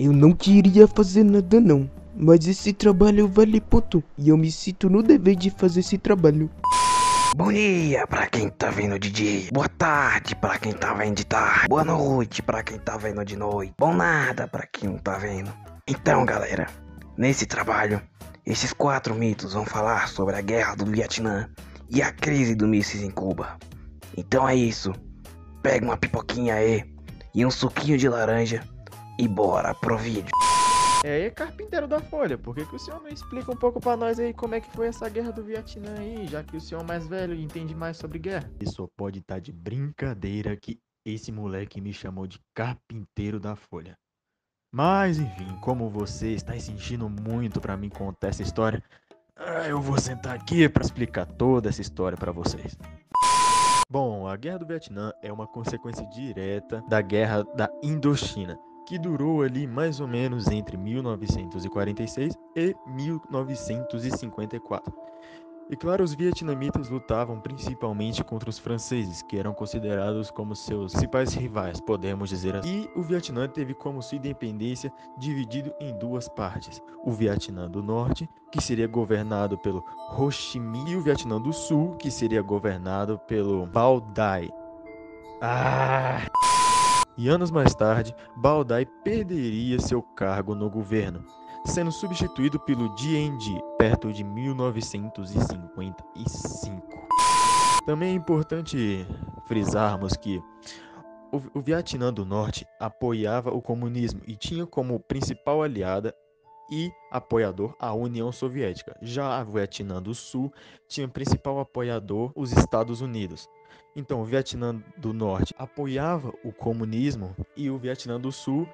Eu não queria fazer nada não, mas esse trabalho vale ponto e eu me sinto no dever de fazer esse trabalho. Bom dia pra quem tá vendo de dia. Boa tarde pra quem tá vendo de tarde. Boa noite pra quem tá vendo de noite. Bom nada pra quem não tá vendo. Então, galera, nesse trabalho, esses 4 mitos vão falar sobre a guerra do Vietnã e a crise do mísseis em Cuba. Então é isso. Pega uma pipoquinha aí e um suquinho de laranja e bora pro vídeo. Carpinteiro da Folha, por que o senhor não explica um pouco pra nós aí como é que foi essa guerra do Vietnã aí, já que o senhor é mais velho e entende mais sobre guerra? E só pode estar de brincadeira que esse moleque me chamou de Carpinteiro da Folha. Mas enfim, como você está insistindo muito pra mim contar essa história, eu vou sentar aqui pra explicar toda essa história pra vocês. Bom, a Guerra do Vietnã é uma consequência direta da Guerra da Indochina, que durou ali mais ou menos entre 1946 e 1954. E claro, os vietnamitas lutavam principalmente contra os franceses, que eram considerados como seus principais rivais, podemos dizer assim. E o Vietnã teve como sua independência dividido em duas partes: o Vietnã do Norte, que seria governado pelo Ho Chi Minh, e o Vietnã do Sul, que seria governado pelo Bao Dai. E anos mais tarde, Bao Dai perderia seu cargo no governo, sendo substituído pelo Dien Di, perto de 1955. Também é importante frisarmos que o Vietnã do Norte apoiava o comunismo e tinha como principal aliada e apoiador a União Soviética. Já o Vietnã do Sul tinha principal apoiador os Estados Unidos. Então, o Vietnã do Norte apoiava o comunismo e o Vietnã do Sul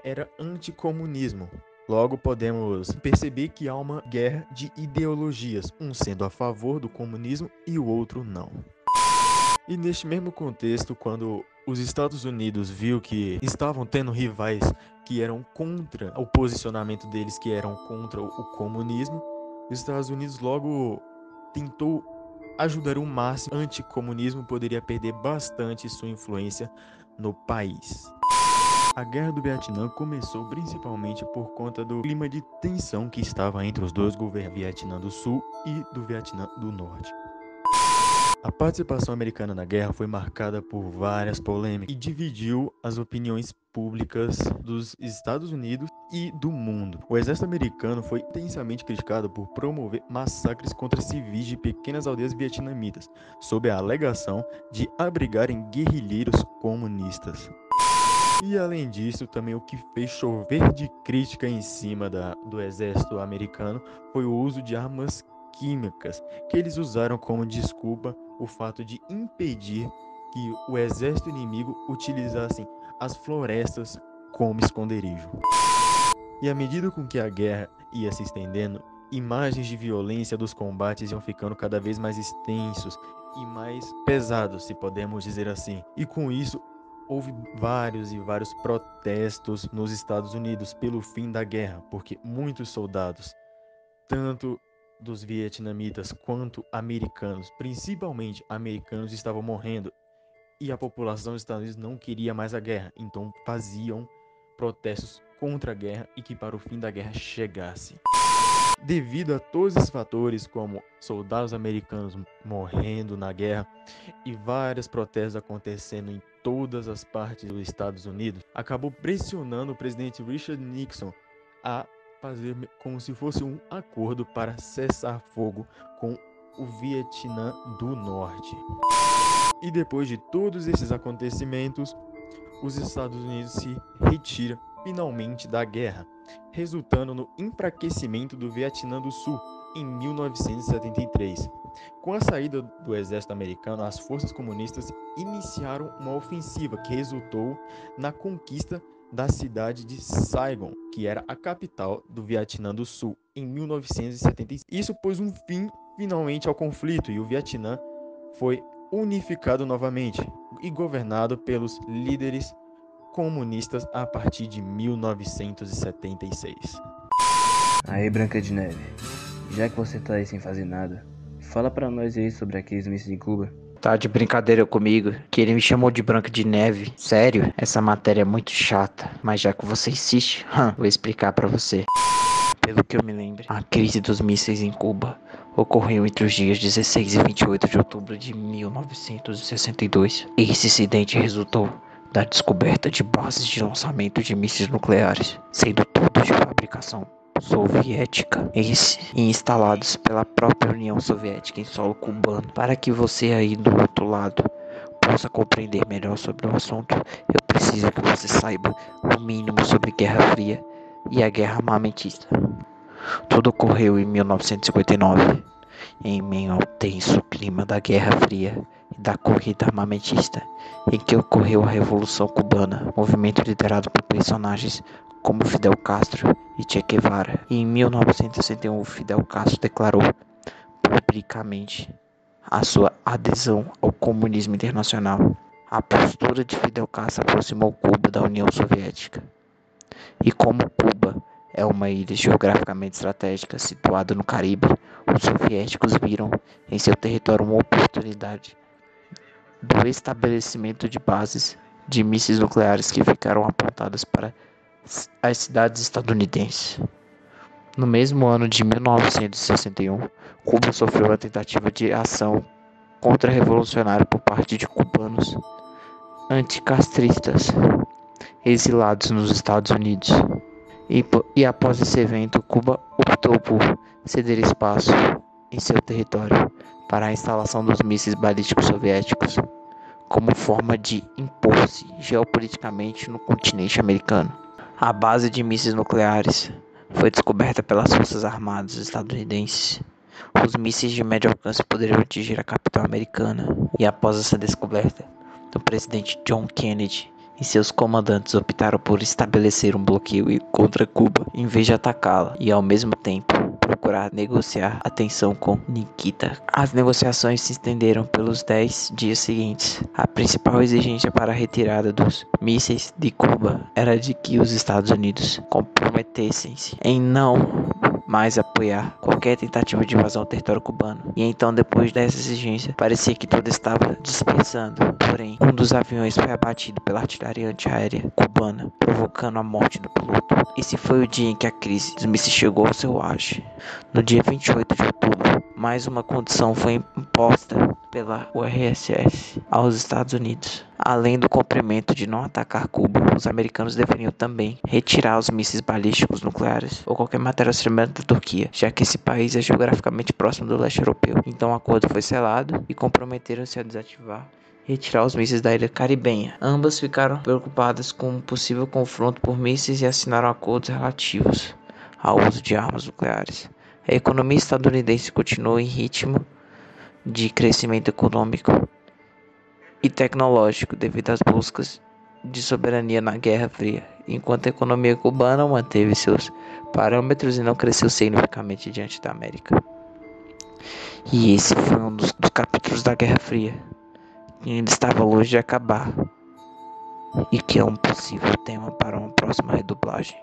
era anticomunismo. Logo, podemos perceber que há uma guerra de ideologias, um sendo a favor do comunismo e o outro não. E neste mesmo contexto, quando os Estados Unidos viu que estavam tendo rivais que eram contra o posicionamento deles, que eram contra o comunismo, os Estados Unidos logo tentou ajudar o máximo. O anticomunismo poderia perder bastante sua influência no país. A Guerra do Vietnã começou principalmente por conta do clima de tensão que estava entre os dois governos, Vietnã do Sul e do Vietnã do Norte. A participação americana na guerra foi marcada por várias polêmicas e dividiu as opiniões públicas dos Estados Unidos e do mundo. O exército americano foi intensamente criticado por promover massacres contra civis de pequenas aldeias vietnamitas, sob a alegação de abrigarem guerrilheiros comunistas. E além disso, também o que fez chover de crítica em cima do exército americano foi o uso de armas químicas, que eles usaram como desculpa o fato de impedir que o exército inimigo utilizasse as florestas como esconderijo. E à medida com que a guerra ia se estendendo, imagens de violência dos combates iam ficando cada vez mais extensos e mais pesados, se podemos dizer assim. E com isso, houve vários protestos nos Estados Unidos pelo fim da guerra, porque muitos soldados, tanto dos vietnamitas quanto americanos, principalmente americanos, estavam morrendo e a população dos Estados Unidos não queria mais a guerra, então faziam protestos contra a guerra e que para o fim da guerra chegasse. Devido a todos esses fatores, como soldados americanos morrendo na guerra e vários protestos acontecendo em todas as partes dos Estados Unidos, acabou pressionando o presidente Richard Nixon a fazer como se fosse um acordo para cessar fogo com o Vietnã do Norte. E depois de todos esses acontecimentos, os Estados Unidos se retiram finalmente da guerra, resultando no enfraquecimento do Vietnã do Sul em 1973. Com a saída do exército americano, as forças comunistas iniciaram uma ofensiva que resultou na conquista da cidade de Saigon, que era a capital do Vietnã do Sul, em 1975. Isso pôs um fim finalmente ao conflito e o Vietnã foi unificado novamente e governado pelos líderes comunistas a partir de 1976. Aí, Branca de Neve, já que você tá aí sem fazer nada, fala pra nós aí sobre aqueles mísseis em Cuba. Tá de brincadeira comigo, que ele me chamou de Branca de Neve. Sério? Essa matéria é muito chata, mas já que você insiste, vou explicar pra você. Pelo que eu me lembro, a crise dos mísseis em Cuba ocorreu entre os dias 16 e 28 de outubro de 1962. Esse incidente resultou da descoberta de bases de lançamento de mísseis nucleares, sendo todos de fabricação soviética e instalados pela própria União Soviética em solo cubano. Para que você aí do outro lado possa compreender melhor sobre o assunto, eu preciso que você saiba o mínimo sobre Guerra Fria e a Guerra Armamentista. Tudo ocorreu em 1959, em meio ao tenso clima da Guerra Fria e da corrida armamentista, em que ocorreu a Revolução Cubana, movimento liderado por personagens como Fidel Castro e Che Guevara. E em 1961, Fidel Castro declarou publicamente a sua adesão ao comunismo internacional. A postura de Fidel Castro aproximou Cuba da União Soviética. E como Cuba é uma ilha geograficamente estratégica situada no Caribe, os soviéticos viram em seu território uma oportunidade do estabelecimento de bases de mísseis nucleares que ficaram apontadas para as cidades estadunidenses. No mesmo ano de 1961, Cuba sofreu uma tentativa de ação contra-revolucionária por parte de cubanos anticastristas exilados nos Estados Unidos. E após esse evento, Cuba optou por ceder espaço em seu território para a instalação dos mísseis balísticos soviéticos, como forma de impor-se geopoliticamente no continente americano. A base de mísseis nucleares foi descoberta pelas Forças Armadas estadunidenses. Os mísseis de médio alcance poderiam atingir a capital americana, e após essa descoberta, o presidente John Kennedy e seus comandantes optaram por estabelecer um bloqueio contra Cuba, em vez de atacá-la, e ao mesmo tempo procurar negociar a tensão com Nikita. As negociações se estenderam pelos 10 dias seguintes. A principal exigência para a retirada dos mísseis de Cuba era de que os Estados Unidos comprometessem-se em não mais apoiar qualquer tentativa de invasão ao território cubano. E então, depois dessa exigência, parecia que tudo estava dispersando. Porém, um dos aviões foi abatido pela artilharia antiaérea cubana, provocando a morte do piloto. Esse foi o dia em que a crise dos mísseis chegou ao seu auge. No dia 28 de outubro, mais uma condição foi imposta pela URSS aos Estados Unidos. Além do cumprimento de não atacar Cuba, os americanos deveriam também retirar os mísseis balísticos nucleares ou qualquer material semelhante da Turquia, já que esse país é geograficamente próximo do leste europeu. Então o acordo foi selado e comprometeram-se a desativar e retirar os mísseis da ilha caribenha. Ambas ficaram preocupadas com um possível confronto por mísseis e assinaram acordos relativos ao uso de armas nucleares. A economia estadunidense continuou em ritmo de crescimento econômico e tecnológico devido às buscas de soberania na Guerra Fria, enquanto a economia cubana manteve seus parâmetros e não cresceu significativamente diante da América. E esse foi um dos capítulos da Guerra Fria, que ainda estava longe de acabar, e que é um possível tema para uma próxima redublagem.